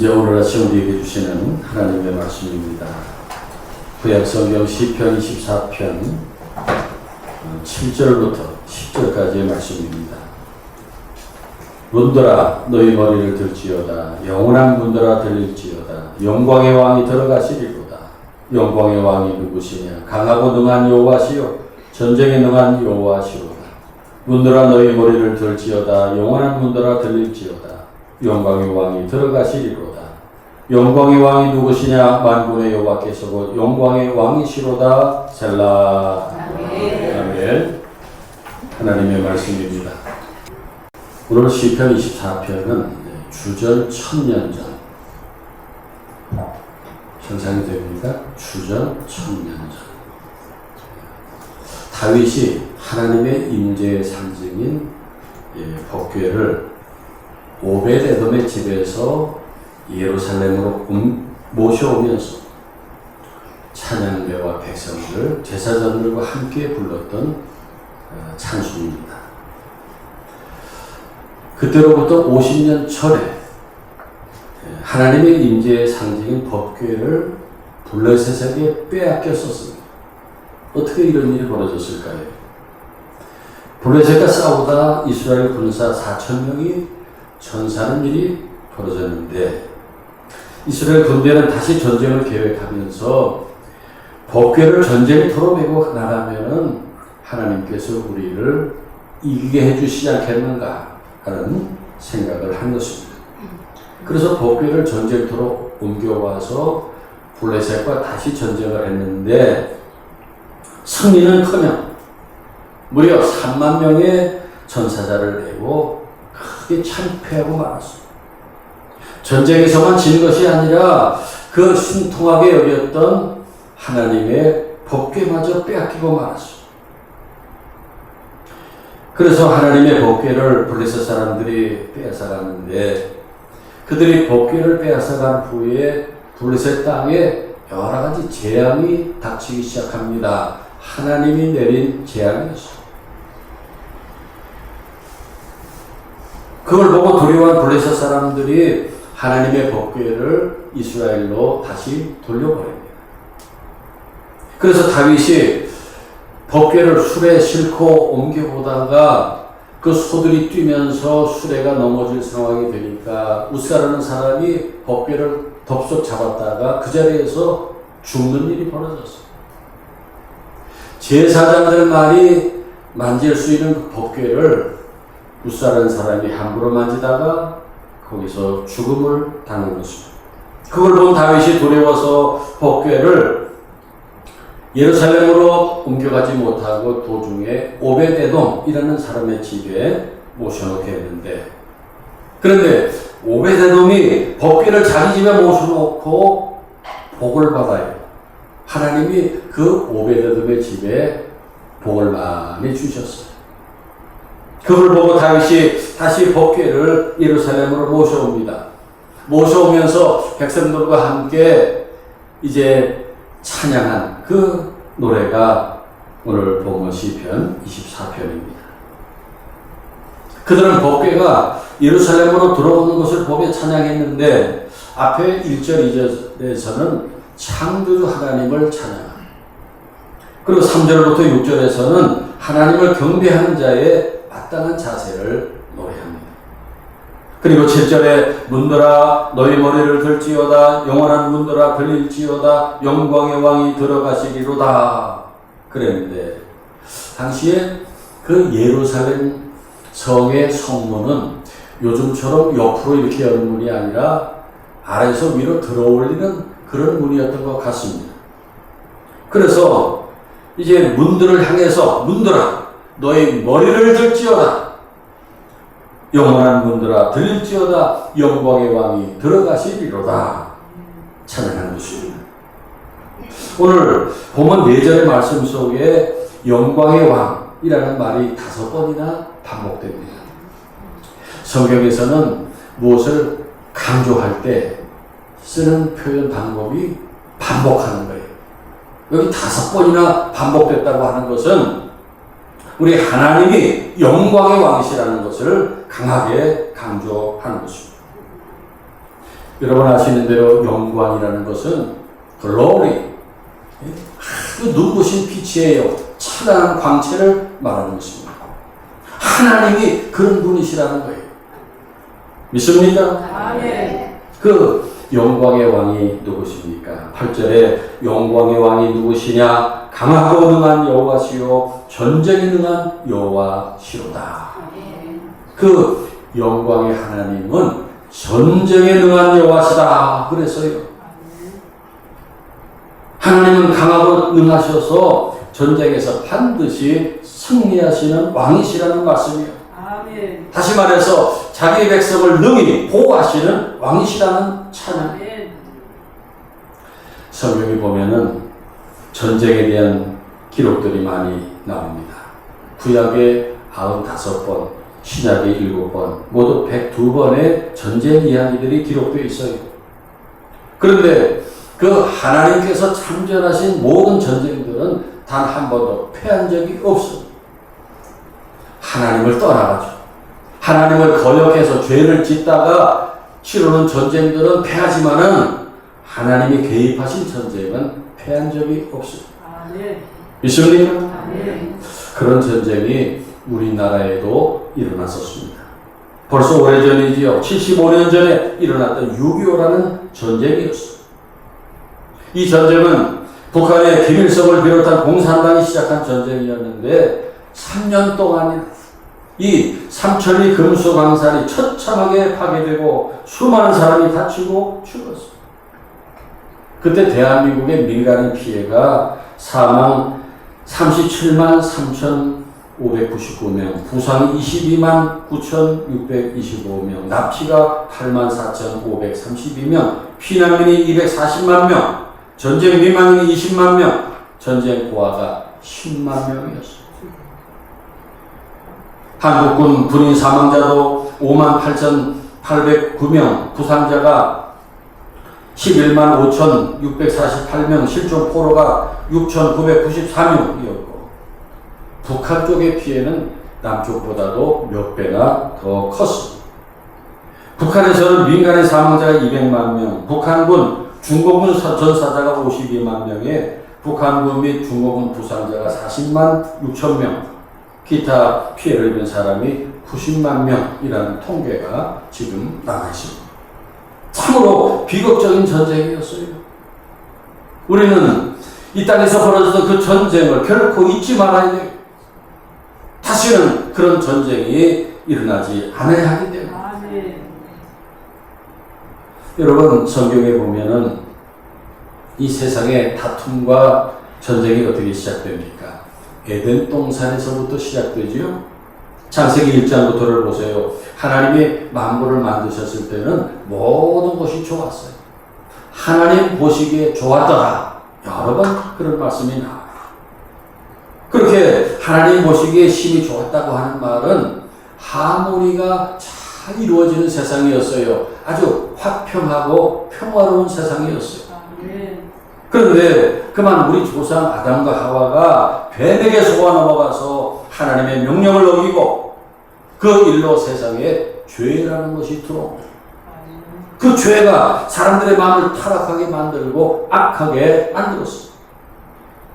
이제 오늘 아침 우리에게 주시는 하나님의 말씀입니다. 구약성경 시편 24편 7절부터 10절까지의 말씀입니다. 문들아 너희 머리를 들지어다. 영원한 문들아 들릴지어다. 영광의 왕이 들어가시리로다. 영광의 왕이 누구시냐? 강하고 능한 여호와시요 전쟁에 능한 여호와시로다. 문들아 너희 머리를 들지어다. 영원한 문들아 들릴지어다. 영광의 왕이 들어가시리로다. 영광의 왕이 누구시냐? 만군의 여호와께서고 영광의 왕이시로다. 셀라. 아멘. 하나님의 말씀입니다. 오늘 시편 24편은 주전 1000년 전 현상이 됩니다. 주전 1000년 전 다윗이 하나님의 임재의 상징인 법궤를 오벳에돔의 집에서 예루살렘으로 모셔오면서 찬양대와 백성들, 제사장들과 함께 불렀던 찬송입니다. 그때로부터 50년 전에 하나님의 임재의 상징인 법궤를 블레셋에게 빼앗겼었습니다. 어떻게 이런 일이 벌어졌을까요? 블레셋과 싸우다 이스라엘 군사 4,000명이 전사하는 일이 벌어졌는데 이스라엘 군대는 다시 전쟁을 계획하면서 법궤를 전쟁터로 메고 나가면은 하나님께서 우리를 이기게 해주시지 않겠는가 하는 생각을 한 것입니다. 그래서 법궤를 전쟁터로 옮겨와서 블레셋과 다시 전쟁을 했는데 승리는커녕 무려 3만 명의 전사자를 내고 크게 참패하고 말았습니다. 전쟁에서만 진 것이 아니라 그 신통하게 여겼던 하나님의 법궤마저 빼앗기고 말았습니다. 그래서 하나님의 법궤를 블레셋 사람들이 빼앗아갔는데 그들이 법궤를 빼앗아간 후에 블레셋 땅에 여러 가지 재앙이 닥치기 시작합니다. 하나님이 내린 재앙이었습니다. 그걸 보고 두려워한 블레셋 사람들이 하나님의 법궤를 이스라엘로 다시 돌려보냅니다. 그래서 다윗이 법궤를 수레에 싣고 옮겨보다가 그 소들이 뛰면서 수레가 넘어질 상황이 되니까 웃사라는 사람이 법궤를 덥석 잡았다가 그 자리에서 죽는 일이 벌어졌어요. 제사장들만이 만질 수 있는 그 법궤를 웃사라는 사람이 함부로 만지다가 거기서 죽음을 당한 것입니다. 그걸 본 다윗이 두려워서 법궤를 예루살렘으로 옮겨가지 못하고 도중에 오벳에돔이라는 사람의 집에 모셔놓게 했는데 그런데 오벳에돔이 법궤를 자기 집에 모셔놓고 복을 받아요. 하나님이 그 오벳에돔의 집에 복을 많이 주셨어요. 그걸 보고 다윗이 다시 법궤를 예루살렘으로 모셔옵니다. 모셔오면서 백성들과 함께 이제 찬양한 그 노래가 오늘 본문 시편 24편입니다. 그들은 법궤가 예루살렘으로 들어오는 것을 보며 찬양했는데 앞에 1절, 2절에서는 창조주 하나님을 찬양합니다. 그리고 3절부터 6절에서는 하나님을 경배하는 자의 마땅한 자세를 노래합니다. 그리고 7절에 문들아 너희 머리를 들지어다. 영원한 문들아 들릴지어다. 영광의 왕이 들어가시리로다. 그랬는데 당시에 그 예루살렘 성의 성문은 요즘처럼 옆으로 이렇게 여는 문이 아니라 아래에서 위로 들어올리는 그런 문이었던 것 같습니다. 그래서 이제 문들을 향해서 문들아 너희 머리를 들지어다. 영원한 문들아 들릴지어다. 영광의 왕이 들어가시리로다. 찬양하는 것입니다. 오늘 본문 4절의 말씀 속에 영광의 왕이라는 말이 5번이나 반복됩니다. 성경에서는 무엇을 강조할 때 쓰는 표현 방법이 반복하는 거예요. 여기 5번이나 반복됐다고 하는 것은 우리 하나님이 영광의 왕이시라는 것을 강하게 강조하는 것입니다. 여러분 아시는 대로 영광이라는 것은 glory, 아주 눈부신 빛이에요. 찬란한 광채를 말하는 것입니다. 하나님이 그런 분이시라는 거예요. 믿습니까? 아멘. 그 영광의 왕이 누구십니까? 8절에 영광의 왕이 누구시냐? 강하고 능한 여호와시요 전쟁에 능한 여호와시로다. 그 영광의 하나님은 전쟁에 능한 여호와시다 그랬어요. 하나님은 강하고 능하셔서 전쟁에서 반드시 승리하시는 왕이시라는 말씀이에요. 아멘. 다시 말해서 자기 백성을 능히 보호하시는 왕이시라는 찬양. 성경에 보면은 전쟁에 대한 기록들이 많이 나옵니다. 구약에 95번, 신약에 7번, 모두 102번의 전쟁 이야기들이 기록되어 있어요. 그런데 그 하나님께서 참전하신 모든 전쟁들은 단 한 번도 패한 적이 없습니다. 하나님을 떠나가죠. 하나님을 거역해서 죄를 짓다가 치르는 전쟁들은 패하지만은 하나님이 개입하신 전쟁은 패한 적이 없습니다. 믿습니까? 그런 전쟁이 우리나라에도 일어났었습니다. 벌써 오래전이지요. 75년 전에 일어났던 6.25라는 전쟁이었습니다. 이 전쟁은 북한의 김일성을 비롯한 공산당이 시작한 전쟁이었는데 3년 동안 이 삼천리 금수강산이 처참하게 파괴되고 수많은 사람이 다치고 죽었습니다. 그때 대한민국의 민간인 피해가 사망 37만 3,599명, 부상 22만 9,625명, 납치가 8만 4,532명, 피난민이 240만 명, 전쟁 미망인이 20만 명, 전쟁 고아가 10만 명이었습니다. 한국군 군인 사망자도 5만 8,809명, 부상자가 11만 5,648명, 실종 포로가 6,994명이었고 북한 쪽의 피해는 남쪽보다도 몇 배나 더 컸습니다. 북한에서는 민간의 사망자가 200만 명, 북한군 중공군 전사자가 52만 명에 북한군 및 중공군 부상자가 40만 6천 명, 기타 피해를 입은 사람이 90만 명이라는 통계가 지금 나와 있습니다. 참으로 비극적인 전쟁이었어요. 우리는 이 땅에서 벌어졌던 그 전쟁을 결코 잊지 말아야 돼요. 다시는 그런 전쟁이 일어나지 않아야 하기 때문에. 여러분 성경에 보면은 이 세상의 다툼과 전쟁이 어떻게 시작됩니까? 에덴 동산에서부터 시작되지요. 창세기 1장부터를 보세요. 하나님이 만물을 만드셨을 때는 모든 것이 좋았어요. 하나님 보시기에 좋았더라. 여러 번 그런 말씀이 나와요. 그렇게 하나님 보시기에 심히 좋았다고 하는 말은 하모니가 잘 이루어지는 세상이었어요. 아주 화평하고 평화로운 세상이었어요. 그런데 그만 우리 조상 아담과 하와가 뱀에게 속아 넘어가서 하나님의 명령을 어기고 그 일로 세상에 죄라는 것이 들어옵니다. 그 죄가 사람들의 마음을 타락하게 만들고 악하게 만들었습니다.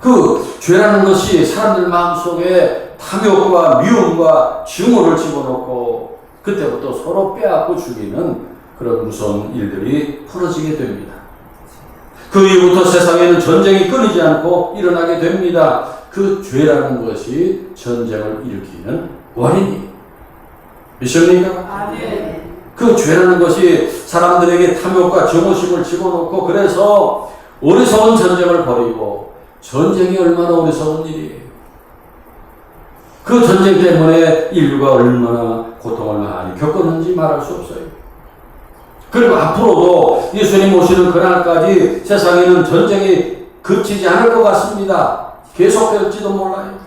그 죄라는 것이 사람들 마음속에 탐욕과 미움과 증오를 집어넣고 그때부터 서로 빼앗고 죽이는 그런 무서운 일들이 벌어지게 됩니다. 그 이후부터 세상에는 전쟁이 끊이지 않고 일어나게 됩니다. 그 죄라는 것이 전쟁을 일으키는 원인입니다. 믿습니까? 그 죄라는 것이 사람들에게 탐욕과 증오심을 집어넣고 그래서 어리석은 전쟁을 벌이고 전쟁이 얼마나 어리석은 일이에요. 그 전쟁 때문에 인류가 얼마나 고통을 많이 겪었는지 말할 수 없어요. 그리고 앞으로도 예수님 오시는 그날까지 세상에는 전쟁이 그치지 않을 것 같습니다. 계속될지도 몰라요.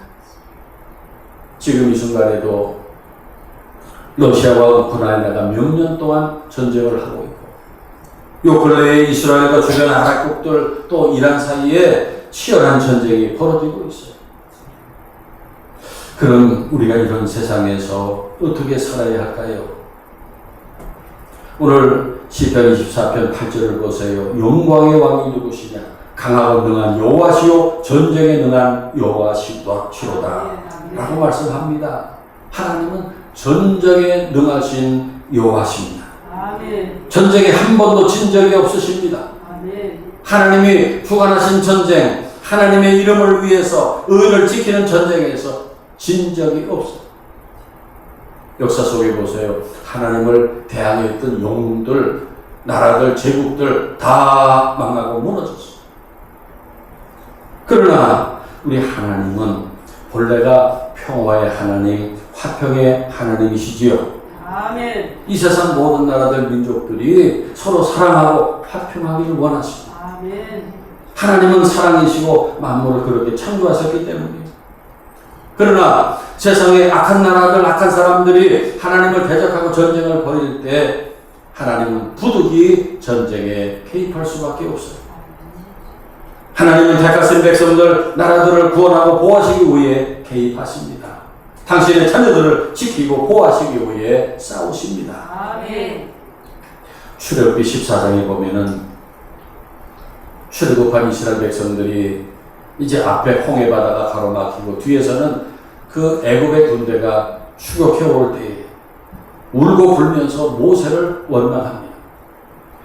지금 이 순간에도 러시아와 우크라이나가 몇 년 동안 전쟁을 하고 있고 요 근래에 이스라엘과 주변 아랍국들 또 이란 사이에 치열한 전쟁이 벌어지고 있어요. 그럼 우리가 이런 세상에서 어떻게 살아야 할까요? 오늘 시편 24편 8절을 보세요. 영광의 왕이 누구시냐? 강하고 능한 여호와시요 전쟁에 능한 여호와시로다 라고 말씀합니다. 하나님은 전쟁에 능하신 여호와십니다. 전쟁에 한 번도 진 적이 없으십니다. 하나님이 주관하신 전쟁, 하나님의 이름을 위해서 의를 지키는 전쟁에서 진 적이 없어요. 역사 속에 보세요. 하나님을 대항했던 영웅들, 나라들, 제국들 다 망하고 무너졌어요. 그러나 우리 하나님은 본래가 평화의 하나님, 화평의 하나님이시지요. 아멘. 이 세상 모든 나라들, 민족들이 서로 사랑하고 화평하기를 원하십니다. 아멘. 하나님은 사랑이시고 만물을 그렇게 창조하셨기 때문입니다. 그러나 세상의 악한 나라들, 악한 사람들이 하나님을 대적하고 전쟁을 벌일 때 하나님은 부득이 전쟁에 개입할 수밖에 없어요. 하나님은 택하신 백성들, 나라들을 구원하고 보호하시기 위해 개입하십니다. 당신의 자녀들을 지키고 보호하시기 위해 싸우십니다. 아멘. 출애굽기 14장에 보면은 출애굽한 이스라엘 백성들이 이제 앞에 홍해 바다가 가로막히고 뒤에서는 그 애굽의 군대가 추격해 올 때에 울고 불면서 모세를 원망합니다.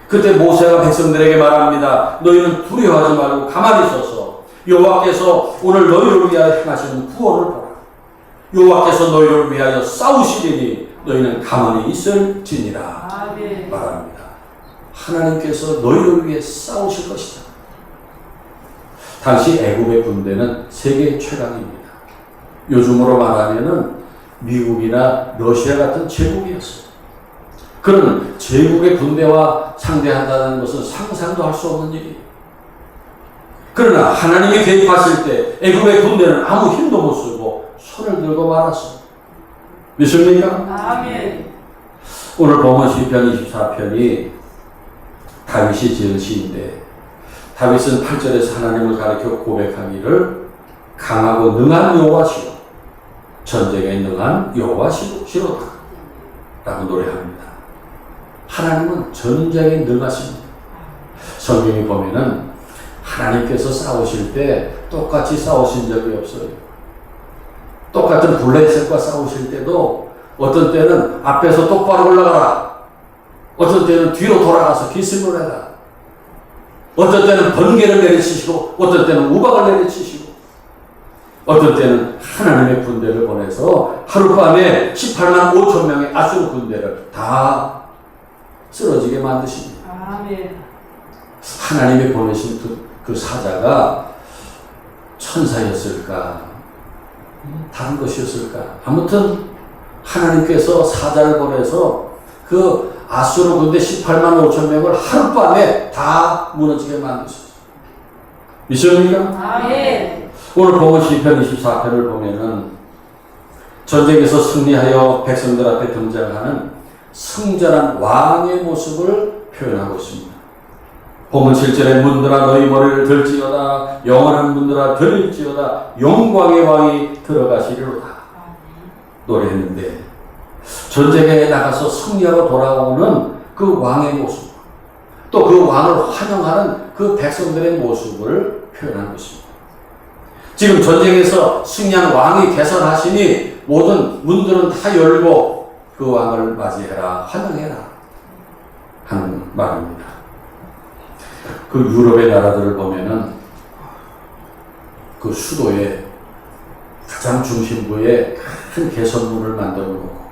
그때 모세가 백성들에게 말합니다. 너희는 두려워하지 말고 가만히 서서 여호와께서 오늘 너희를 위하여 행하시는 구원을 보라. 여호와께서 너희를 위하여 싸우시리니 너희는 가만히 있을지니라 말합니다. 하나님께서 너희를 위해 싸우실 것이다. 당시 애굽의 군대는 세계 최강입니다. 요즘으로 말하면은 미국이나 러시아 같은 제국이었어요. 그런 제국의 군대와 상대한다는 것은 상상도 할 수 없는 일이에요. 그러나 하나님이 개입하실 때 애굽의 군대는 아무 힘도 못 쓰고 손을 들고 말았어요. 믿습니까? 아멘. 오늘 보면 시편 24편이 다윗이 지은 시인데 다윗은 8절에서 하나님을 가리켜 고백하기를 강하고 능한 여호와시요 전쟁에 능한 여호와시로다 라고 노래합니다. 하나님은 전쟁에 능하십니다. 성경에 보면은 하나님께서 싸우실 때 똑같이 싸우신 적이 없어요. 똑같은 블레셋과 싸우실 때도 어떤 때는 앞에서 똑바로 올라가라, 어떤 때는 뒤로 돌아가서 기습을 해라, 어떤 때는 번개를 내리치시고 어떤 때는 우박을 내리치시고 어떤 때는 하나님의 군대를 보내서 하룻밤에 18만 5천 명의 아수르 군대를 다 쓰러지게 만드십니다. 아멘. 하나님이 보내신 그 사자가 천사였을까? 다른 것이었을까? 아무튼 하나님께서 사자를 보내서 그 아수르 군대 18만 5천 명을 하룻밤에 다 무너지게 만드셨어요. 믿습니까? 아멘. 오늘 보면 시편 24편을 보면은 전쟁에서 승리하여 백성들 앞에 등장하는 승전한 왕의 모습을 표현하고 있습니다. 보면 7절에 문들아 너희 머리를 들지어다 영원한 문들아 들을지어다 영광의 왕이 들어가시리로다 노래했는데 전쟁에 나가서 승리하고 돌아오는 그 왕의 모습, 또 그 왕을 환영하는 그 백성들의 모습을 표현한 것입니다. 지금 전쟁에서 승리한 왕이 개선하시니 모든 문들은 다 열고 그 왕을 맞이해라, 환영해라 하는 말입니다. 그 유럽의 나라들을 보면은 그 수도에 가장 중심부에 큰 개선문을 만들어 놓고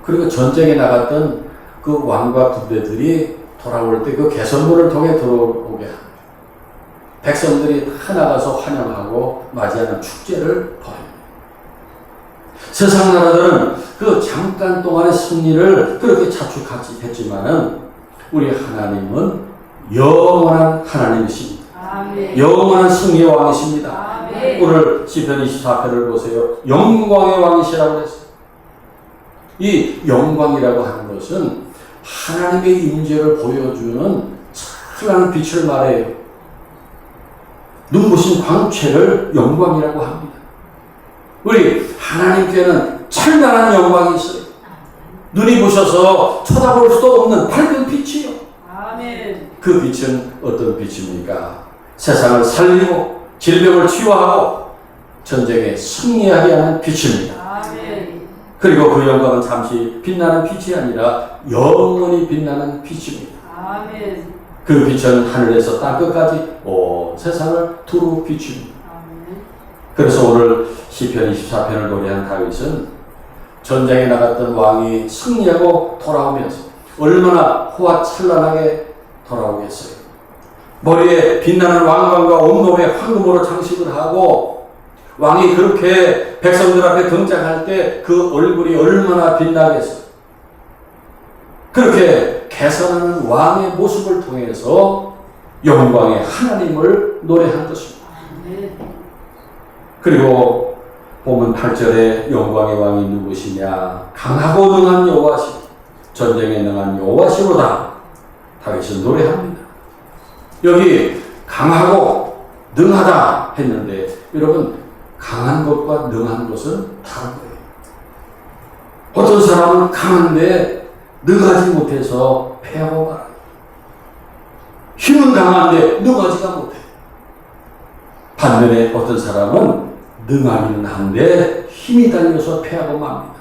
그리고 전쟁에 나갔던 그 왕과 군대들이 돌아올 때 그 개선문을 통해 들어오게 합니다. 백성들이 다 나가서 환영하고 맞이하는 축제를 벌입니다. 세상 나라들은 그 잠깐 동안의 승리를 그렇게 자축하지 했지만은 우리 하나님은 영원한 하나님이십니다. 아멘. 영원한 승리의 왕이십니다. 아멘. 오늘 시편 24편을 보세요. 영광의 왕이시라고 했어요. 이 영광이라고 하는 것은 하나님의 임재를 보여주는 찬란한 빛을 말해요. 눈부신 광채를 영광이라고 합니다. 우리 하나님께는 찬란한 영광이 있어요. 눈이 부셔서 쳐다볼 수도 없는 밝은 빛이요. 아멘. 그 빛은 어떤 빛입니까? 세상을 살리고 질병을 치유하고 전쟁에 승리하게 하는 빛입니다. 아멘. 그리고 그 영광은 잠시 빛나는 빛이 아니라 영원히 빛나는 빛입니다. 아멘. 그 빛은 하늘에서 땅끝까지 온 세상을 두루 비춥니다. 아멘. 그래서 오늘 시편 24편을 노래한 다윗은 전쟁에 나갔던 왕이 승리하고 돌아오면서 얼마나 호화찬란하게 돌아오겠어요. 머리에 빛나는 왕관과 온몸에 황금으로 장식을 하고 왕이 그렇게 백성들 앞에 등장할 때 그 얼굴이 얼마나 빛나겠어요. 그렇게 개선하는 왕의 모습을 통해서 영광의 하나님을 노래한 것입니다. 아멘. 그리고 보면 8절에 영광의 왕이 누구시냐? 강하고 능한 여호와시, 전쟁에 능한 여호와시로다. 다윗은 노래합니다. 여기 강하고 능하다 했는데 여러분, 강한 것과 능한 것은 다른 거예요. 어떤 사람은 강한데 능하지 못해서 패하고 말아요. 힘은 강한데 능하지가 못해. 반면에 어떤 사람은 능하기는 한데 힘이 달려서 패하고 맙니다.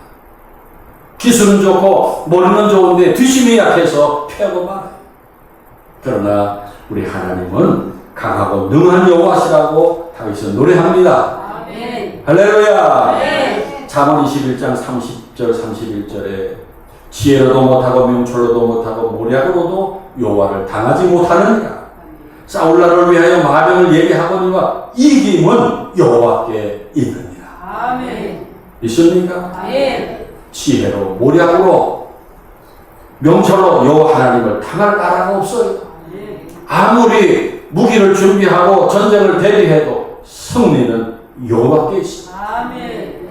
기술은 좋고 머리는 좋은데 뒷심이 약해서 패하고 말아요. 그러나 우리 하나님은 강하고 능한 여호와시라고 다윗은 노래합니다. 아멘. 할렐루야. 네. 잠언 21장 30절 31절에 지혜로도 못하고 명철로도 못하고 모략으로도 여호와를 당하지 못하느니라. 싸울 날을 위하여 마병을 예비하거니와 이김은 여호와께 있느니라. 아멘. 있습니까? 아멘. 지혜로 모략으로 명철로 여호와 하나님을 당할 나라가 없어요. 아멘. 아무리 무기를 준비하고 전쟁을 대비해도 승리는 여호와께 있습니다. 아멘.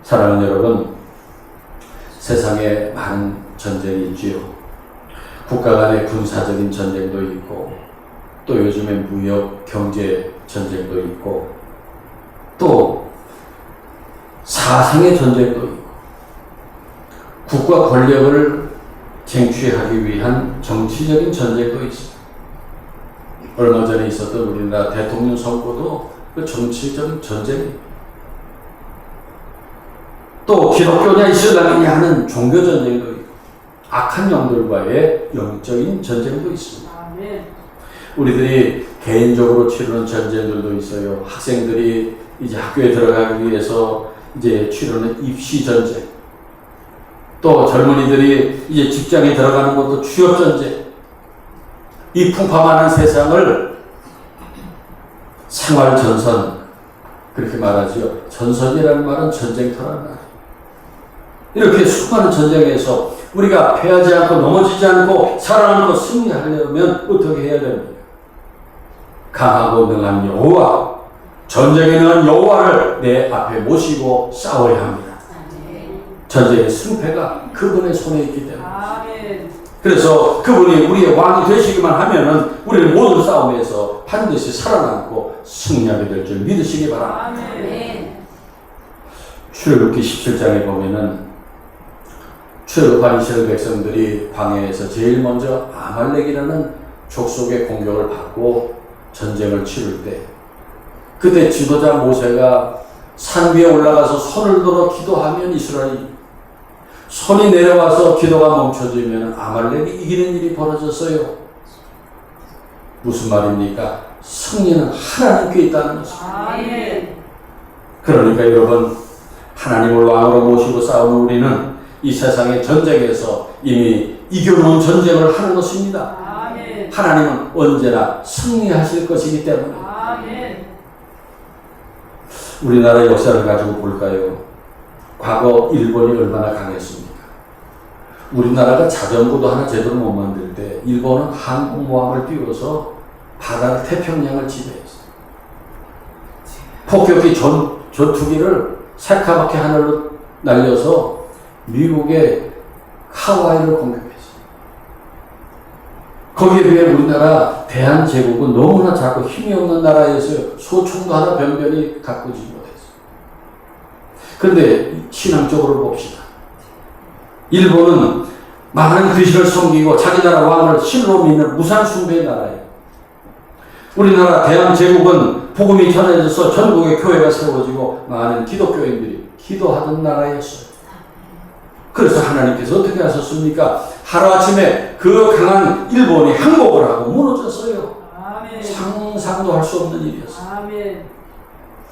사랑하는 여러분, 세상에 많은 전쟁이 있지요. 국가 간의 군사적인 전쟁도 있고 또 요즘에 무역 경제 전쟁도 있고 또 사상의 전쟁도 있고 국가 권력을 쟁취하기 위한 정치적인 전쟁도 있습니다. 얼마 전에 있었던 우리나라 대통령 선거도 그 정치적인 전쟁입니다. 또 기독교냐 이슬람이냐 하는 종교 전쟁도 있고 악한 영들과의 영적인 전쟁도 있습니다. 아멘. 우리들이 개인적으로 치르는 전쟁들도 있어요. 학생들이 이제 학교에 들어가기 위해서 이제 치르는 입시 전쟁. 또 젊은이들이 이제 직장에 들어가는 것도 취업 전쟁. 이 풍파많은 세상을 생활 전선, 그렇게 말하지요. 전선이라는 말은 전쟁터라는 말이에요. 이렇게 수많은 전쟁에서 우리가 패하지 않고 넘어지지 않고 살아남고 승리하려면 어떻게 해야 됩니까? 강하고 능한 여호와, 전쟁에 능한 여호와를 내 앞에 모시고 싸워야 합니다. 전쟁의 승패가 그분의 손에 있기 때문에. 아멘. 그래서 그분이 우리의 왕이 되시기만 하면은 우리는 모든 싸움에서 반드시 살아남고 승리하게 될 줄 믿으시기 바랍니다. 아멘. 출애굽기 17장에 보면은 출애굽한 이스라엘 백성들이 광야에서 제일 먼저 아말렉이라는 족속의 공격을 받고 전쟁을 치를 때 그때 지도자 모세가 산 위에 올라가서 손을 들어 기도하면 이스라엘이 손이 내려와서 기도가 멈춰지면 아말렉이 이기는 일이 벌어졌어요. 무슨 말입니까? 승리는 하나님께 있다는 것입니다. 아멘. 그러니까 여러분, 하나님을 왕으로 모시고 싸우는 우리는 이 세상의 전쟁에서 이미 이겨놓은 전쟁을 하는 것입니다. 아멘. 하나님은 언제나 승리하실 것이기 때문에. 아멘. 우리나라 역사를 가지고 볼까요? 과거 일본이 얼마나 강했습니까? 우리나라가 자전거도 하나 제대로 못 만들 때 일본은 항공모함을 띄워서 바다를 태평양을 지배했어요. 폭격기 전투기를 새카맣게 하늘로 날려서 미국의 하와이를 공격했어요. 거기에 비해 우리나라 대한제국은 너무나 작고 힘이 없는 나라에서 소총도 하나 변변히 가꾸지 못했어요. 그런데 신앙적으로 봅시다. 일본은 많은 귀신을 섬기고 자기 나라 왕을 실로 믿는 무산 숭배의 나라예요. 우리나라 대한제국은 복음이 전해져서 전국에 교회가 세워지고 많은 기독교인들이 기도하던 나라였어요. 그래서 하나님께서 어떻게 하셨습니까? 하루아침에 그 강한 일본이 항복을 하고 무너졌어요. 아멘. 상상도 할 수 없는 일이었어요. 아멘.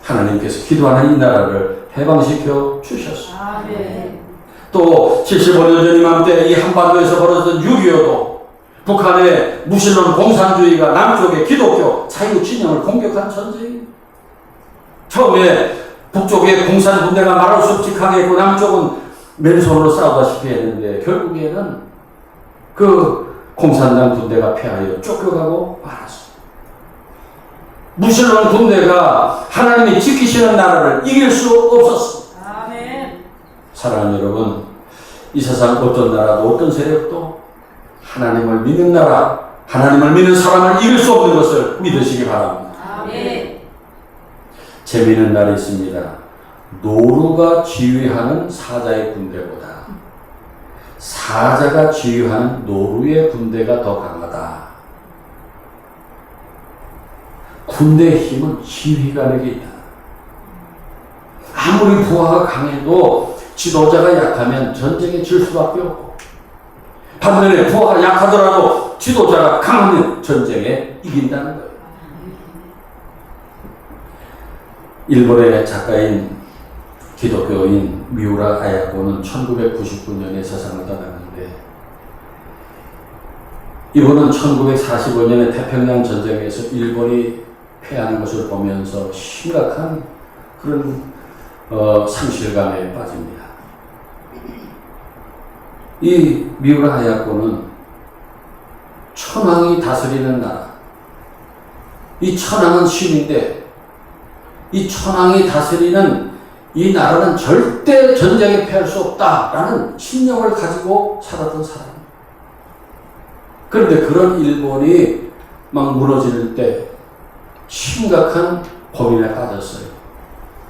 하나님께서 기도하는 이 나라를 해방시켜 주셨어요. 아멘. 또 75년 전 이맘때 이 한반도에서 벌어졌던 6.25도 북한의 무신론 공산주의가 남쪽의 기독교 자유 진영을 공격한 전쟁입니다. 처음에 북쪽의 공산 군대가 말할 수 없이 강했고 남쪽은 맨손으로 싸우다시피 했는데 결국에는 그 공산당 군대가 패하여 쫓겨가고 말았습니다. 무신론 군대가 하나님이 지키시는 나라를 이길 수 없었습니다. 아멘. 사랑하는 여러분, 이 세상 어떤 나라도 어떤 세력도 하나님을 믿는 나라, 하나님을 믿는 사람을 이길 수 없는 것을 믿으시기 바랍니다. 아멘. 재미있는 날이 있습니다. 노루가 지휘하는 사자의 군대보다 사자가 지휘하는 노루의 군대가 더 강하다. 군대의 힘은 지휘관에게 있다. 아무리 부하가 강해도 지도자가 약하면 전쟁에 질 수밖에 없고, 반면에 부하가 약하더라도 지도자가 강하면 전쟁에 이긴다는 거예요. 일본의 작가인 기독교인 미우라 아야코는 1999년에 세상을 떠났는데, 이분은 1945년에 태평양 전쟁에서 일본이 패하는 것을 보면서 심각한 그런 상실감에 빠집니다. 이 미우라 하야코는 천황이 다스리는 나라, 이 천황은 신인데 이 천황이 다스리는 이 나라는 절대 전쟁에 패할 수 없다라는 신념을 가지고 살았던 사람입니다. 그런데 그런 일본이 막 무너질 때 심각한 고민에 빠졌어요.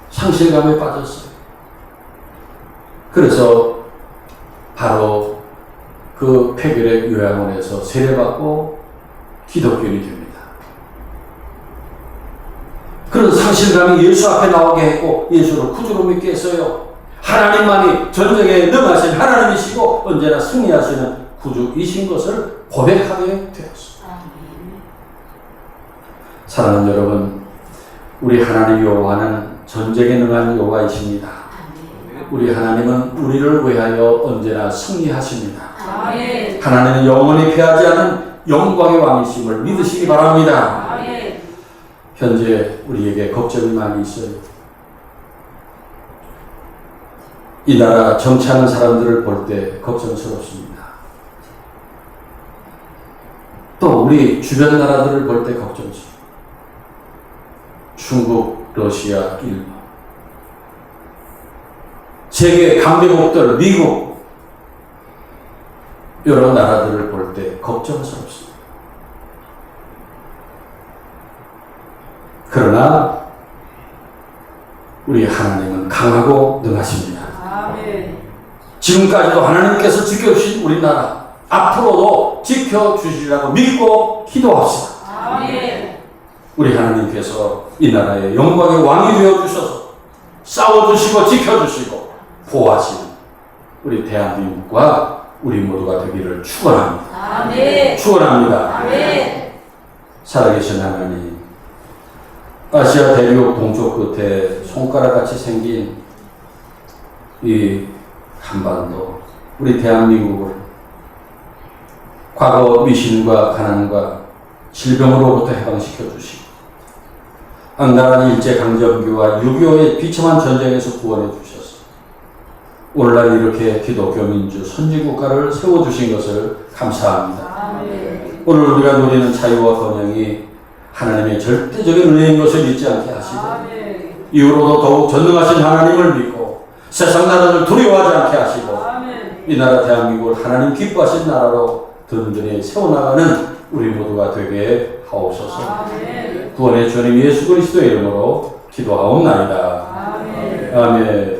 상실감에 빠졌어요. 그래서 바로 그 폐결의 요양원에서 세례받고 기독교인이 됩니다. 그런 상실감이 예수 앞에 나오게 했고 예수를 구주로 믿게 했어요. 하나님만이 전쟁에 능하신 하나님이시고 언제나 승리하시는 구주이신 것을 고백하게 되었습니다. 사랑하는 여러분, 우리 하나님 여호와는 전쟁에 능한 여호와이십니다. 우리 하나님은 우리를 위하여 언제나 승리하십니다. 아멘. 하나님은 영원히 패하지 않은 영광의 왕이심을 믿으시기 바랍니다. 아멘. 현재 우리에게 걱정이 많이 있어요. 이 나라 정치하는 사람들을 볼 때 걱정스럽습니다. 또 우리 주변 나라들을 볼 때 걱정스럽습니다. 중국, 러시아, 일본, 세계 강대국들, 미국, 여러 나라들을 볼 때 걱정스럽습니다. 그러나 우리 하나님은 강하고 능하십니다. 아멘. 지금까지도 하나님께서 지켜주신 우리나라, 앞으로도 지켜주시리라고 믿고 기도합시다. 아멘. 우리 하나님께서 이 나라의 영광의 왕이 되어주셔서 싸워주시고 지켜주시고 보호하시는 우리 대한민국과 우리 모두가 되기를 축원합니다. 아멘. 축원합니다. 아멘. 살아계신 하나님, 아시아 대륙 동쪽 끝에 손가락같이 생긴 이 한반도, 우리 대한민국을 과거 미신과 가난과 질병으로부터 해방시켜 주시고 악랄한 일제강점기와 6.25의 비참한 전쟁에서 구원해 주셔서 오늘날 이렇게 기독교 민주 선진국가를 세워주신 것을 감사합니다. 아멘. 오늘 우리가 누리는 자유와 번영이 하나님의 절대적인 은혜인 것을 잊지 않게 하시고 아멘. 이후로도 더욱 전능하신 하나님을 믿고 세상 나라를 두려워하지 않게 하시고 아멘. 이 나라 대한민국을 하나님 기뻐하신 나라로 든든히 세워나가는 우리 모두가 되게 하옵소서. 아멘. 구원의 주님 예수 그리스도의 이름으로 기도하옵나이다. 아멘. 아멘.